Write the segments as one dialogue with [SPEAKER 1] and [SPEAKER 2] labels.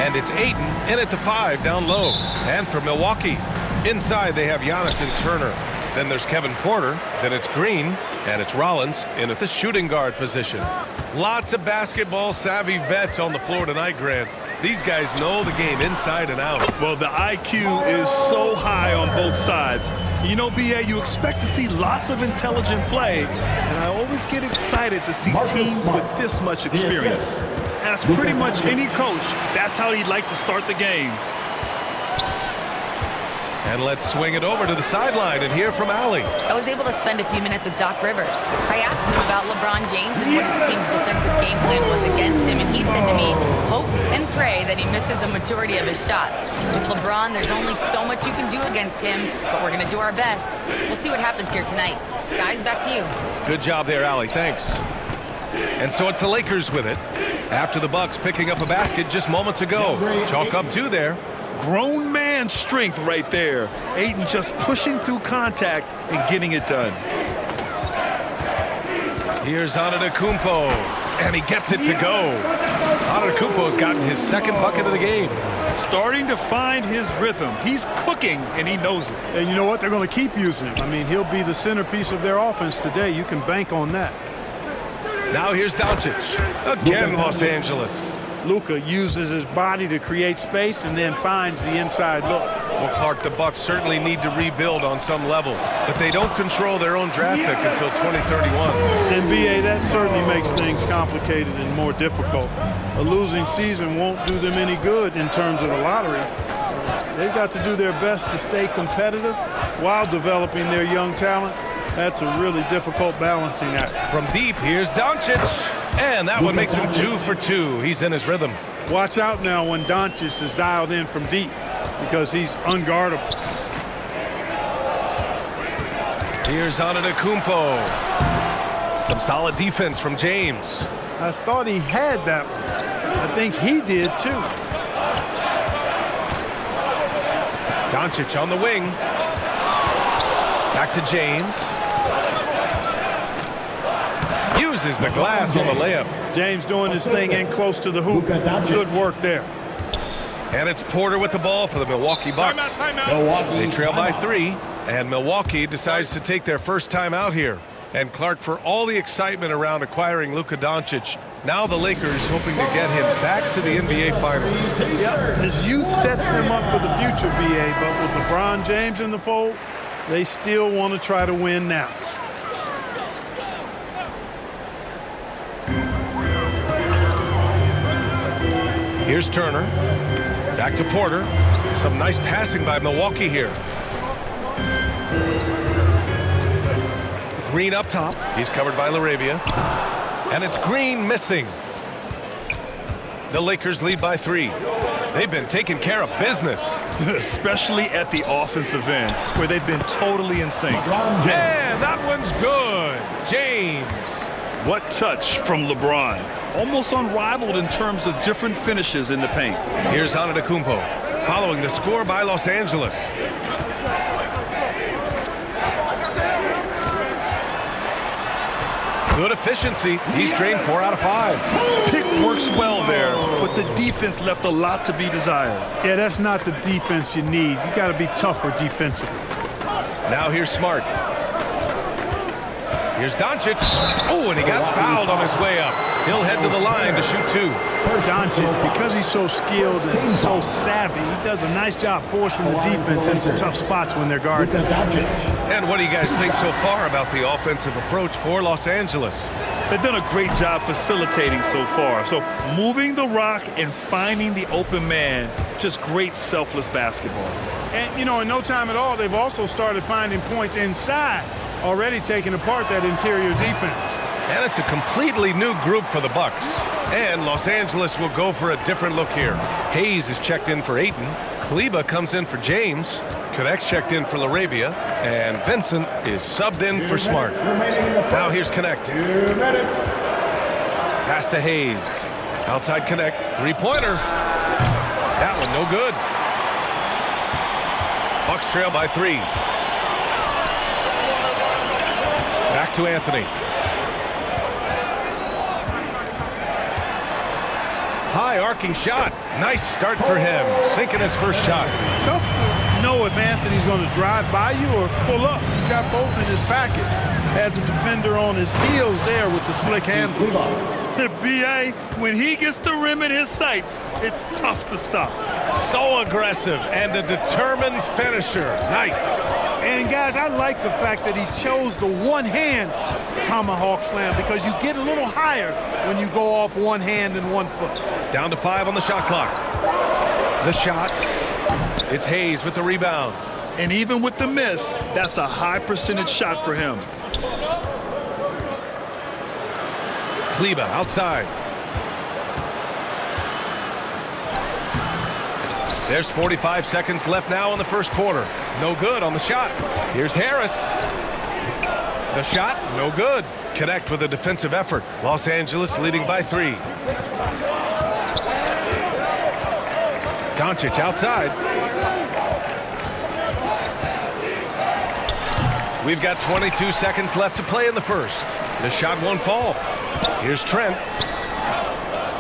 [SPEAKER 1] And it's Ayton in at the 5 down low. And for Milwaukee, inside they have Giannis and Turner. Then there's Kevin Porter. Then it's Green. And it's Rollins in at the shooting guard position. Lots of basketball savvy vets on the floor tonight, Grant. These guys know the game inside and out.
[SPEAKER 2] Well, the IQ is so high on both sides. You know, B.A., you expect to see lots of intelligent play, and I always get excited to see teams with this much experience. Ask pretty much any coach, that's how he'd like to start the game.
[SPEAKER 1] And let's swing it over to the sideline and hear from Allie.
[SPEAKER 3] I was able to spend a few minutes with Doc Rivers. I asked him about LeBron James and what his team's defensive game plan was against him, and he said to me, hope and pray that he misses a majority of his shots. With LeBron, there's only so much you can do against him, but we're going to do our best. We'll see what happens here tonight. Guys, back to you.
[SPEAKER 1] Good job there, Allie. Thanks. And so it's the Lakers with it. After the Bucks picking up a basket just moments ago. Chalk up 2 there.
[SPEAKER 2] Grown man strength right there. Ayton just pushing through contact and getting it done.
[SPEAKER 1] Here's Antetokounmpo, and he gets it to go. Antetokounmpo's gotten his 2nd bucket of the game.
[SPEAKER 2] Starting to find his rhythm. He's cooking, and he knows it.
[SPEAKER 4] And you know what? They're going to keep using him. I mean, he'll be the centerpiece of their offense today. You can bank on that.
[SPEAKER 1] Now here's Doncic. Again, Los Angeles.
[SPEAKER 4] Luka uses his body to create space and then finds the inside look.
[SPEAKER 1] Well, Clark, the Bucks certainly need to rebuild on some level, but they don't control their own draft pick until 2031.
[SPEAKER 4] And, B.A., that certainly makes things complicated and more difficult. A losing season won't do them any good in terms of the lottery. They've got to do their best to stay competitive while developing their young talent. That's a really difficult balancing act.
[SPEAKER 1] From deep, here's Doncic. And that one makes him 2 for 2. He's in his rhythm.
[SPEAKER 4] Watch out now when Doncic is dialed in from deep because he's unguardable.
[SPEAKER 1] Here's Antetokounmpo. Some solid defense from James.
[SPEAKER 4] I thought he had that one. I think he did too.
[SPEAKER 1] Doncic on the wing. Back to James. Uses the glass on the layup.
[SPEAKER 4] James doing his thing in close to the hoop. Good work there.
[SPEAKER 1] And it's Porter with the ball for the Milwaukee Bucks. They trail by 3, and Milwaukee decides to take their first time out here. And Clark, for all the excitement around acquiring Luka Doncic, now the Lakers hoping to get him back to the NBA Finals.
[SPEAKER 4] Yep, his youth sets them up for the future, B.A., but with LeBron James in the fold, they still want to try to win now.
[SPEAKER 1] Here's Turner. Back to Porter. Some nice passing by Milwaukee here. Green up top. He's covered by LaRavia. And it's Green missing. The Lakers lead by 3. They've been taking care of business.
[SPEAKER 2] Especially at the offensive end, where they've been totally insane.
[SPEAKER 1] Man, that one's good. James.
[SPEAKER 2] What touch from LeBron. Almost unrivaled in terms of different finishes in the paint.
[SPEAKER 1] Here's Antetokounmpo, following the score by Los Angeles. Good efficiency. He's drained 4 out of 5.
[SPEAKER 2] Pick works well there, but the defense left a lot to be desired.
[SPEAKER 4] Yeah, that's not the defense you need. You got to be tougher defensively.
[SPEAKER 1] Now here's Smart. Here's Doncic. Oh, and he got fouled on his way up. He'll head to the line to shoot 2.
[SPEAKER 4] Doncic, because he's so skilled and so savvy, he does a nice job forcing the defense into tough spots when they're guarded.
[SPEAKER 1] And what do you guys think so far about the offensive approach for Los Angeles?
[SPEAKER 2] They've done a great job facilitating so far. So moving the rock and finding the open man, just great selfless basketball.
[SPEAKER 4] And, you know, in no time at all, they've also started finding points inside, already taking apart that interior defense.
[SPEAKER 1] And it's a completely new group for the Bucks. And Los Angeles will go for a different look here. Hayes is checked in for Ayton. Kleba comes in for James. Connect's checked in for LaRavia. And Vincent is subbed in for Smart. Now here's Connect. Pass to Hayes. Outside Connect. Three-pointer. That one no good. Bucks trail by 3. Back to Anthony. High arcing shot. Nice start for him. Sinking his first shot.
[SPEAKER 4] Tough to know if Anthony's going to drive by you or pull up. He's got both in his package. Had the defender on his heels there with the slick handles.
[SPEAKER 2] B.A., when he gets the rim in his sights, it's tough to stop.
[SPEAKER 1] So aggressive and a determined finisher. Nice.
[SPEAKER 4] And guys, I like the fact that he chose the one-hand tomahawk slam because you get a little higher when you go off one hand and 1 foot.
[SPEAKER 1] Down to 5 on the shot clock. The shot. It's Hayes with the rebound.
[SPEAKER 2] And even with the miss, that's a high percentage shot for him.
[SPEAKER 1] Kleba outside. There's 45 seconds left now in the first quarter. No good on the shot. Here's Harris. The shot, no good. Connect with a defensive effort. Los Angeles leading by 3. Doncic outside. We've got 22 seconds left to play in the first. The shot won't fall. Here's Trent.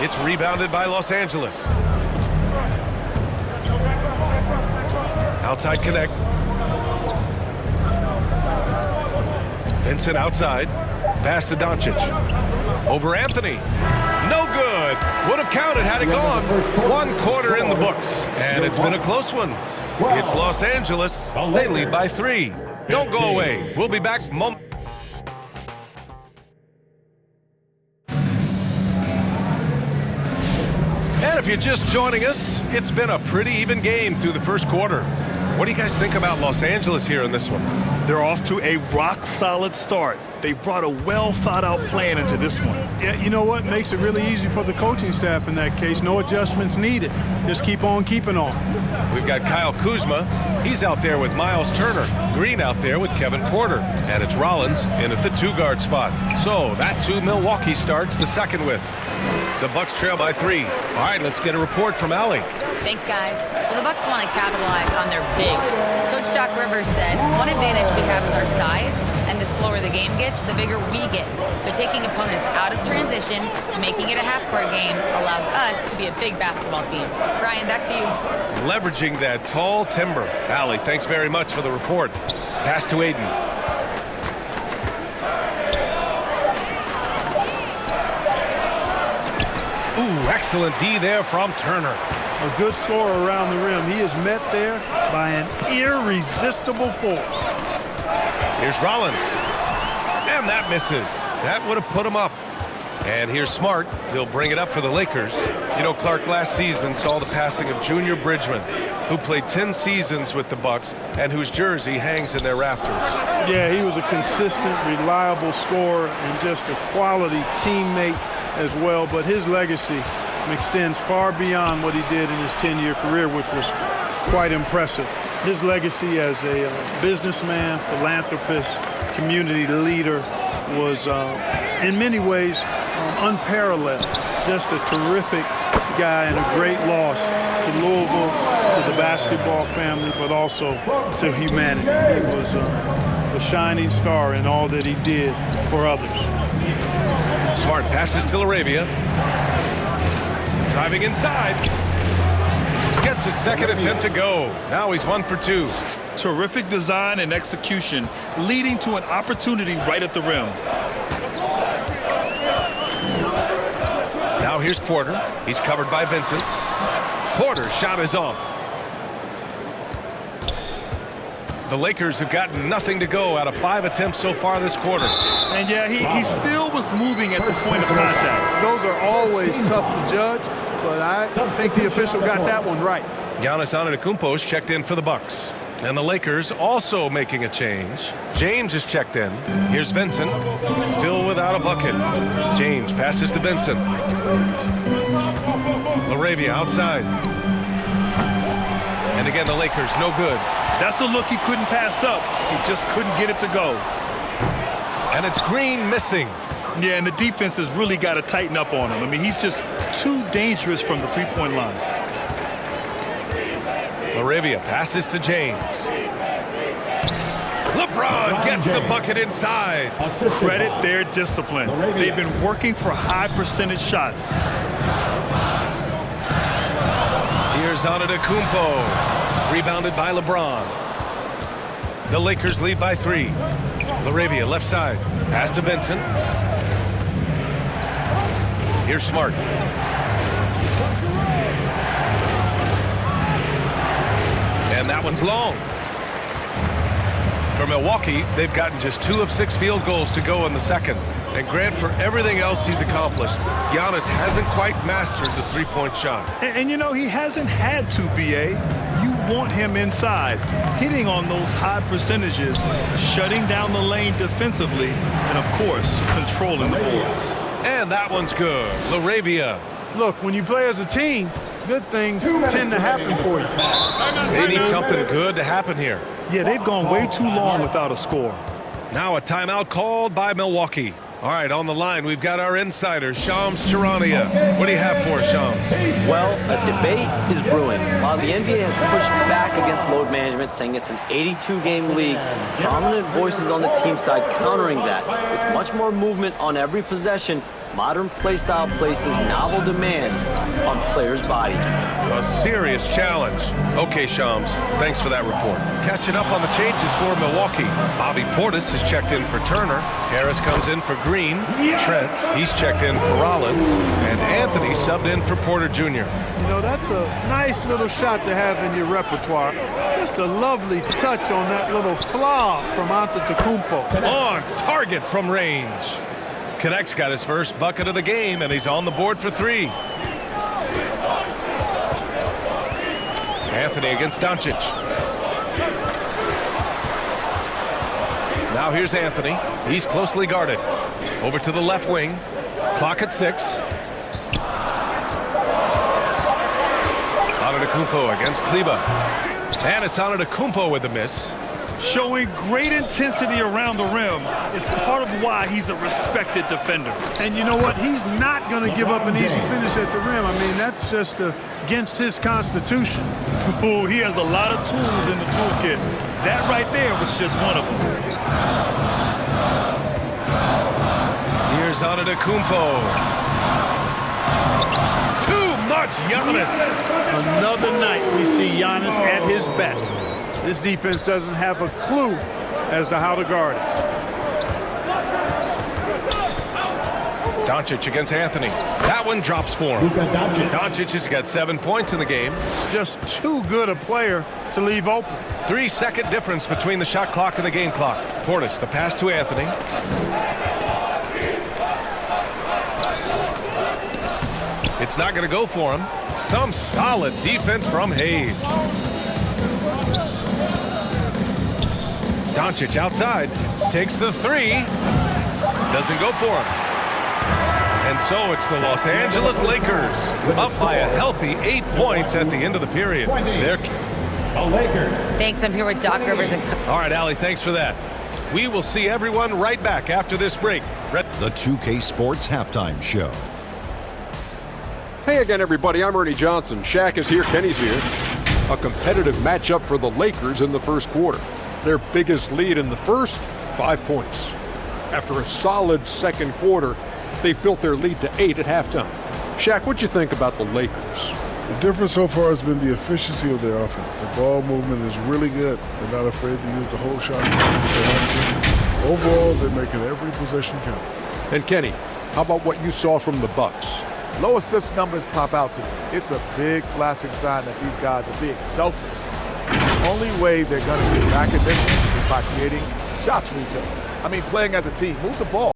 [SPEAKER 1] It's rebounded by Los Angeles. Outside connect. Vincent outside. Pass to Doncic. Over Anthony. No good. Would have counted had it gone. 1 quarter in the books. And it's been a close one. It's Los Angeles. They lead by 3. Don't go away. We'll be back momentarily. And if you're just joining us, it's been a pretty even game through the first quarter. What do you guys think about Los Angeles here in this one?
[SPEAKER 2] They're off to a rock-solid start. They brought a well-thought-out plan into this one.
[SPEAKER 4] Yeah, you know what? Makes it really easy for the coaching staff in that case. No adjustments needed. Just keep on keeping on.
[SPEAKER 1] We've got Kyle Kuzma. He's out there with Miles Turner. Green out there with Kevin Porter. And it's Rollins in at the 2-guard spot. So that's who Milwaukee starts the second with. The Bucks trail by 3. All right, let's get a report from Allie.
[SPEAKER 3] Thanks, guys. Well, the Bucks want to capitalize on their bigs. Coach Doc Rivers said, one advantage we have is our size, and the slower the game gets, the bigger we get. So taking opponents out of transition, making it a half-court game, allows us to be a big basketball team. Brian, back to you.
[SPEAKER 1] Leveraging that tall timber. Allie, thanks very much for the report. Pass to Aiden. Ooh, excellent D there from Turner.
[SPEAKER 4] A good score around the rim. He is met there by an irresistible force.
[SPEAKER 1] Here's Rollins. And that misses. That would have put him up. And here's Smart. He'll bring it up for the Lakers. You know, Clark, last season saw the passing of Junior Bridgman, who played 10 seasons with the Bucks and whose jersey hangs in their rafters.
[SPEAKER 4] Yeah, he was a consistent, reliable scorer and just a quality teammate as well. But his legacy extends far beyond what he did in his 10-year career, which was quite impressive. His legacy as a businessman, philanthropist, community leader was in many ways unparalleled. Just a terrific guy and a great loss to Louisville, to the basketball family, but also to humanity. He was a shining star in all that he did for others.
[SPEAKER 1] Smart passes to Laravia. Driving inside. Gets his second attempt to go. Now he's 1 for 2.
[SPEAKER 2] Terrific design and execution, leading to an opportunity right at the rim.
[SPEAKER 1] Now here's Porter. He's covered by Vincent. Porter's shot is off. The Lakers have gotten nothing to go out of 5 attempts so far this quarter.
[SPEAKER 2] And yeah, he still was moving at the point of contact.
[SPEAKER 4] Those are always tough to judge, but I think the official got that one right.
[SPEAKER 1] Giannis Antetokounmpo's checked in for the Bucks. And the Lakers also making a change. James is checked in. Here's Vincent, still without a bucket. James passes to Vincent. Laravia outside. And again, the Lakers, no good.
[SPEAKER 2] That's a look he couldn't pass up. He just couldn't get it to go.
[SPEAKER 1] And it's Green missing.
[SPEAKER 2] Yeah, and the defense has really got to tighten up on him. I mean, he's just too dangerous from the three-point line.
[SPEAKER 1] Laravia passes to James. LeBron gets the bucket inside.
[SPEAKER 2] Credit their discipline. They've been working for high percentage shots.
[SPEAKER 1] Here's Antetokounmpo. Rebounded by LeBron. The Lakers lead by 3. LaRavia left side. Pass to Vincent. Here's Smart. And that one's long. For Milwaukee, they've gotten just 2 of 6 field goals to go in the second. And Grant, for everything else he's accomplished, Giannis hasn't quite mastered the three-point shot.
[SPEAKER 2] And you know, he hasn't had to, B.A. You want him inside, hitting on those high percentages, shutting down the lane defensively, and, of course, controlling the boards.
[SPEAKER 1] And that one's good. LaRavia.
[SPEAKER 4] Look, when you play as a team, good things tend to happen for you.
[SPEAKER 1] They need something good to happen here.
[SPEAKER 2] Yeah, they've gone way too long without a score.
[SPEAKER 1] Now a timeout called by Milwaukee. All right, on the line, we've got our insider, Shams Charania. What do you have for us, Shams?
[SPEAKER 5] Well, a debate is brewing. While the NBA has pushed back against load management, saying it's an 82-game league, prominent voices on the team side countering that. With much more movement on every possession, modern play style places novel demands on players' bodies.
[SPEAKER 1] A serious challenge. Okay, Shams, thanks for that report. Catching up on the changes for Milwaukee. Bobby Portis has checked in for Turner. Harris comes in for Green. Trent, he's checked in for Rollins. And Anthony subbed in for Porter Jr.
[SPEAKER 4] You know, that's a nice little shot to have in your repertoire. Just a lovely touch on that little flaw from Antetokounmpo.
[SPEAKER 1] On target from range. Connect's got his first bucket of the game, and he's on the board for 3. Anthony against Doncic. Now here's Anthony. He's closely guarded. Over to the left wing. Clock at 6. Antetokounmpo against Kleba. And it's Antetokounmpo with the miss.
[SPEAKER 2] Showing great intensity around the rim is part of why he's a respected defender.
[SPEAKER 4] And you know what? He's not going to give up an easy finish at the rim. I mean, that's just against his constitution.
[SPEAKER 2] Ooh, he has a lot of tools in the toolkit. That right there was just one of them.
[SPEAKER 1] Here's Antetokounmpo. Too much Giannis.
[SPEAKER 4] Another night we see Giannis at his best. This defense doesn't have a clue as to how to guard it.
[SPEAKER 1] Doncic against Anthony. That one drops for him. Doncic has got 7 points in the game.
[SPEAKER 4] Just too good a player to leave open.
[SPEAKER 1] 3-second difference between the shot clock and the game clock. Portis, the pass to Anthony. It's not going to go for him. Some solid defense from Hayes. Doncic outside, takes the 3, doesn't go for him. And so it's the Los Angeles Lakers up by a healthy 8 points at the end of the period.
[SPEAKER 3] Thanks. I'm here with Doc Rivers and.
[SPEAKER 1] All right, Allie, thanks for that. We will see everyone right back after this break.
[SPEAKER 6] The 2K Sports Halftime Show.
[SPEAKER 7] Hey again, everybody. I'm Ernie Johnson. Shaq is here. Kenny's here. A competitive matchup for the Lakers in the first quarter. Their biggest lead in the first, 5 points. After a solid second quarter, they've built their lead to 8 at halftime. Shaq, what'd you think about the Lakers?
[SPEAKER 8] The difference so far has been the efficiency of their offense. The ball movement is really good. They're not afraid to use the whole shot. Overall, they're making every possession count.
[SPEAKER 7] And Kenny, how about what you saw from the Bucks?
[SPEAKER 9] Low assist numbers pop out to me. It's a big flashing sign that these guys are being selfish. The only way they're going to get back in this is by creating shots for each other. I mean, playing as a team. Move the ball.